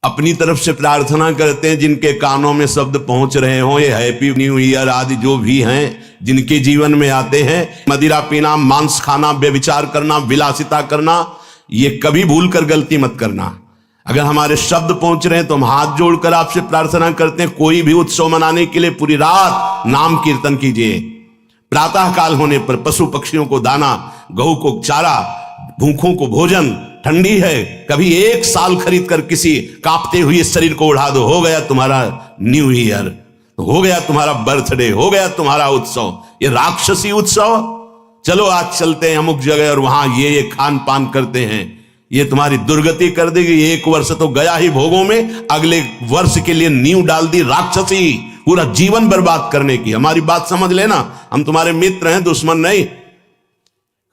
अपनी तरफ से प्रार्थना करते हैं जिनके कानों में शब्द पहुंच रहे हो, ये हैप्पी न्यू ईयर आदि जो भी हैं जिनके जीवन में आते हैं, मदिरा पीना, मांस खाना, व्यभिचार करना, विलासिता करना, ये कभी भूल कर गलती मत करना। अगर हमारे शब्द पहुंच रहे हैं तो हम हाथ जोड़कर आपसे प्रार्थना करते हैं, कोई भी उत्सव मनाने के लिए पूरी रात नाम कीर्तन कीजिए। प्रातः काल होने पर पशु पक्षियों को दाना, गऊ को चारा, भूखों को भोजन, ठंडी है कभी 1 साल खरीद कर किसी कांपते हुए शरीर को उड़ा दो, हो गया तुम्हारा न्यू ईयर, हो गया तुम्हारा बर्थडे, हो गया तुम्हारा उत्सव। ये राक्षसी उत्सव, चलो आज चलते हैं अमुक जगह और वहां ये खान पान करते हैं, ये तुम्हारी दुर्गति कर देगी। 1 वर्ष तो गया ही भोगों में, अगले वर्ष के लिए नींव डाल दी राक्षसी, पूरा जीवन बर्बाद करने की। हमारी बात समझ लेना, हम तुम्हारे मित्र हैं, दुश्मन नहीं।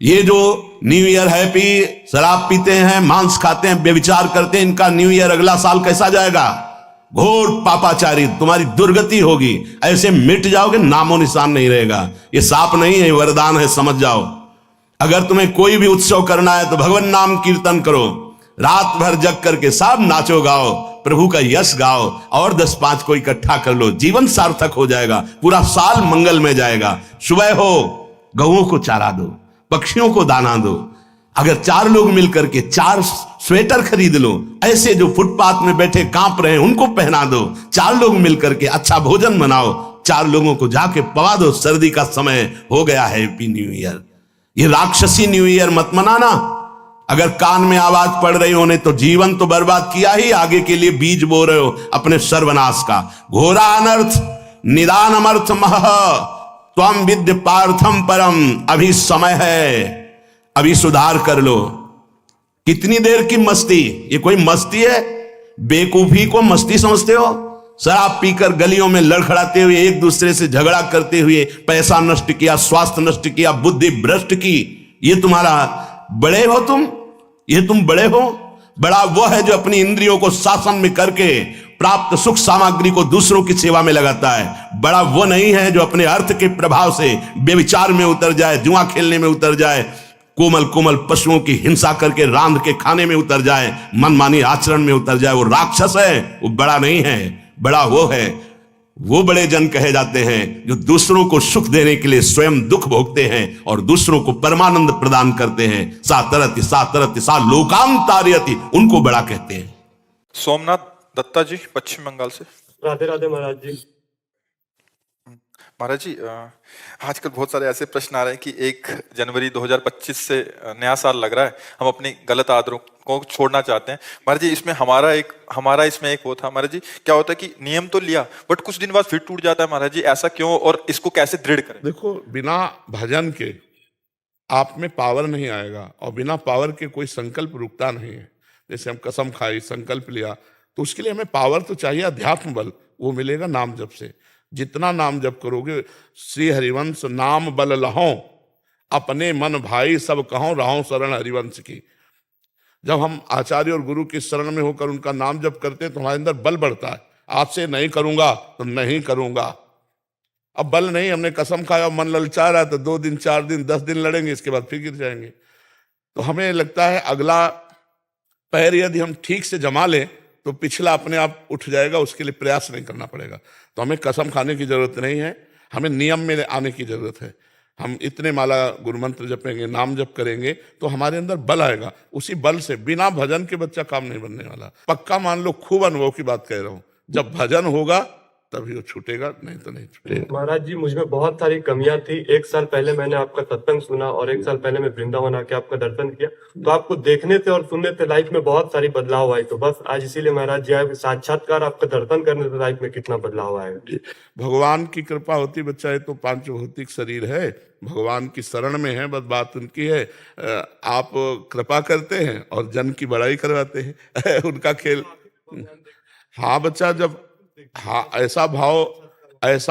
ये जो न्यू ईयर हैप्पी, शराब पीते हैं, मांस खाते हैं, व्यभिचार करते हैं, इनका न्यू ईयर अगला साल कैसा जाएगा? घोर पापाचारी, तुम्हारी दुर्गति होगी। ऐसे मिट जाओगे, नामो निशान नहीं रहेगा। ये साप नहीं है, वरदान है, समझ जाओ। अगर तुम्हें कोई भी उत्सव करना है तो भगवान नाम कीर्तन करो, रात भर जग करके सब नाचो गाओ, प्रभु का यश गाओ, और 10-5 को इकट्ठा कर लो, जीवन सार्थक हो जाएगा, पूरा साल मंगल में जाएगा। सुबह हो गऊओं को चारा दो, पक्षियों को दाना दो। अगर 4 लोग मिलकर के 4 स्वेटर खरीद लो, ऐसे जो फुटपाथ में बैठे कांप रहे हैं उनको पहना दो। 4 लोग मिलकर के अच्छा भोजन बनाओ, 4 लोगों को जाके पवा दो। सर्दी का समय हो गया है, हैप्पी न्यू ईयर। ये राक्षसी न्यू ईयर मत मनाना। अगर कान में आवाज पड़ रही होने तो जीवन तो बर्बाद किया ही, आगे के लिए बीज बो रहे हो अपने सर्वनाश का। घोरा अनर्थ निदान अमर्थ मह त्वम विद्य पार्थम परम। अभी समय है, अभी सुधार कर लो। कितनी देर की मस्ती, ये कोई मस्ती है? बेकूफी को मस्ती समझते हो? शराब पीकर गलियों में लड़खड़ाते हुए, एक दूसरे से झगड़ा करते हुए पैसा नष्ट किया, स्वास्थ्य नष्ट किया, बुद्धि भ्रष्ट की। ये तुम्हारा बड़े हो तुम? ये तुम बड़े हो? बड़ा वो है जो अपनी इंद्रियों को शासन में करके प्राप्त सुख सामग्री को दूसरों की सेवा में लगाता है। बड़ा वो नहीं है जो अपने अर्थ के प्रभाव से व्यभिचार में उतर जाए, जुआ खेलने में उतर जाए, कोमल कोमल पशुओं की हिंसा करके रांध के खाने में उतर जाए, मनमानी आचरण में उतर जाए। वो राक्षस है, वो बड़ा नहीं है। बड़ा वो है, वो बड़े जन कहे जाते हैं जो दूसरों को सुख देने के लिए स्वयं दुख भोगते हैं और दूसरों को परमानंद प्रदान करते हैं। सातरति सातरति सा लोकांतार्यति, उनको बड़ा कहते हैं। सोमनाथ दत्ता जी, पश्चिम बंगाल से। राधे राधे महाराज जी। महाराज जी, आजकल बहुत सारे ऐसे प्रश्न आ रहे हैं कि 1 जनवरी 2025 से नया साल लग रहा है, हम अपनी गलत आदतों को छोड़ना चाहते हैं। महाराज जी, इसमें हमारा इसमें एक वो था महाराज जी, क्या होता है कि नियम तो लिया बट कुछ दिन बाद फिर टूट जाता है महाराज जी, ऐसा क्यों और इसको कैसे दृढ़ करें? देखो, बिना भजन के आप में पावर नहीं आएगा और बिना पावर के कोई संकल्प रुकता नहीं है। जैसे हम कसम खाई, संकल्प लिया, तो उसके लिए हमें पावर तो चाहिए, अध्यात्म बल, वो मिलेगा नाम जप से। जितना नाम जप करोगे, श्री हरिवंश नाम बल लहो, अपने मन भाई सब कहो, रहो शरण हरिवंश की। जब हम आचार्य और गुरु की शरण में होकर उनका नाम जप करते हैं तो हमारे अंदर बल बढ़ता है। आज से नहीं करूंगा तो नहीं करूंगा। अब बल नहीं, हमने कसम खाया, मन ललचा रहा है तो 2 दिन 4 दिन 10 दिन लड़ेंगे, इसके बाद फिर गिर जाएंगे। तो हमें लगता है अगला पैर यदि हम ठीक से जमा लें तो पिछला अपने आप उठ जाएगा, उसके लिए प्रयास नहीं करना पड़ेगा। तो हमें कसम खाने की जरूरत नहीं है, हमें नियम में आने की जरूरत है। हम इतने माला गुरु मंत्र जपेंगे, नाम जप करेंगे तो हमारे अंदर बल आएगा। उसी बल से, बिना भजन के बच्चा काम नहीं बनने वाला। पक्का मान लो, खूब अनुभव की बात कह रहा हूं। जब भजन होगा तभी वो छूटेगा, नहीं तो नहीं छूटेगा। महाराज जी, मुझ में बहुत सारी कमियां थी। 1 साल पहले मैंने आपका सत्संग सुना और 1 साल पहले मैं वृंदावन आके आपका दर्शन किया, तो आपको देखने से और सुनने से लाइफ में बहुत सारी बदलाव आए। तो बस आज इसीलिए महाराज जी आए, साक्षात्कार आपका दर्शन करने से लाइफ में कितना बदलाव आएगा। भगवान की कृपा होती बच्चा, है तो पांच भौतिक शरीर है, भगवान की शरण में है, बस बात उनकी है। आप कृपा करते हैं और जन की बड़ाई करवाते हैं उनका खेल। हाँ बच्चा, जब हाँ ऐसा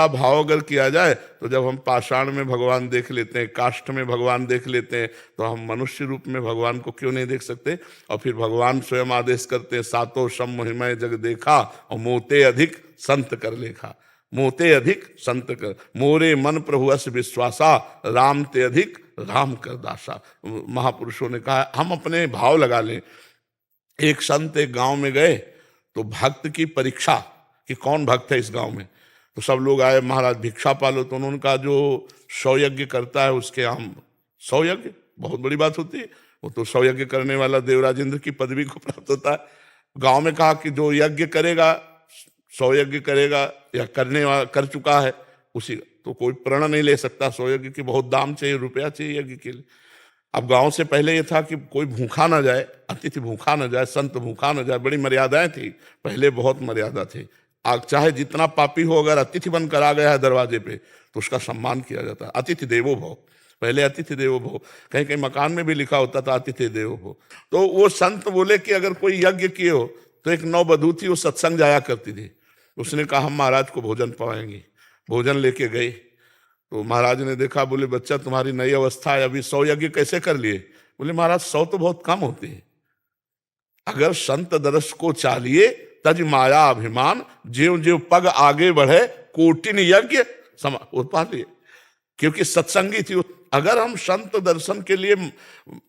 भाव अगर किया जाए तो जब हम पाषाण में भगवान देख लेते हैं, काष्ठ में भगवान देख लेते हैं, तो हम मनुष्य रूप में भगवान को क्यों नहीं देख सकते? और फिर भगवान स्वयं आदेश करते हैं, सातो सम महिमय जग देखा और मोते अधिक संत कर लेखा। मोते अधिक संत कर, मोरे मन प्रभु अस विश्वासा, राम ते अधिक राम कर दासा। महापुरुषों ने कहा हम अपने भाव लगा लें। एक संत एक गांव में गए तो भक्त की परीक्षा कि कौन भक्त है इस गांव में, तो सब लोग आए, महाराज भिक्षा पालो। तो उन्होंने कहा जो 100 यज्ञ करता है उसके हम 100 यज्ञ, बहुत बड़ी बात होती है, वो तो 100 यज्ञ करने वाला देवराजेंद्र की पदवी को प्राप्त होता है। गांव में कहा कि जो यज्ञ करेगा 100 यज्ञ करेगा या करने वाला कर चुका है उसी, तो कोई प्रण नहीं ले सकता 100 यज्ञ की, बहुत दाम चाहिए, रुपया चाहिए यज्ञ के लिए। अब गांव से पहले ये था कि कोई भूखा ना जाए, अतिथि भूखा ना जाए, संत भूखा ना जाए, बड़ी मर्यादाएं थी पहले, बहुत मर्यादा थी। आग चाहे जितना पापी हो, अगर अतिथि बनकर आ गया है दरवाजे पे तो उसका सम्मान किया जाता है। अतिथि देवो भव, पहले अतिथि देवो भव, कहीं कहीं मकान में भी लिखा होता था अतिथि देवो भव। तो वो संत बोले कि अगर कोई यज्ञ किए हो, तो एक नववधू थी, वो सत्संग जाया करती थी, उसने कहा हम महाराज को भोजन पाएंगे। भोजन लेके गई तो महाराज ने देखा, बोले बच्चा तुम्हारी नई अवस्था है, अभी 100 यज्ञ कैसे कर लिए? बोले महाराज 100 तो बहुत कम होते हैं, अगर संत दर्श को चालिए तज माया अभिमान, ज्यों ज्यों पग आगे बढ़े कोटिन यज्ञ वो पा लिए, क्योंकि सत्संगी थी। अगर हम संत दर्शन के लिए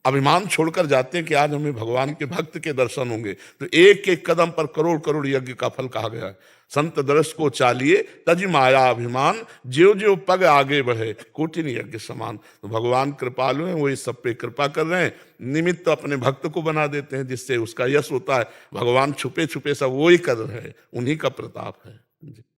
अभिमान छोड़कर जाते हैं कि आज हमें भगवान के भक्त के दर्शन होंगे, तो एक एक कदम पर करोड़ करोड़ यज्ञ का फल कहा गया है। संत दर्श को चालिए तज माया अभिमान, ज्यों ज्यों पग आगे बढ़े कोटिन यज्ञ समान। तो भगवान कृपालु हैं, वो इस सब पे कृपा कर रहे हैं, निमित्त अपने भक्त को बना देते हैं जिससे उसका यश होता है। भगवान छुपे छुपे सब वो ही कर रहे हैं, उन्हीं का प्रताप है।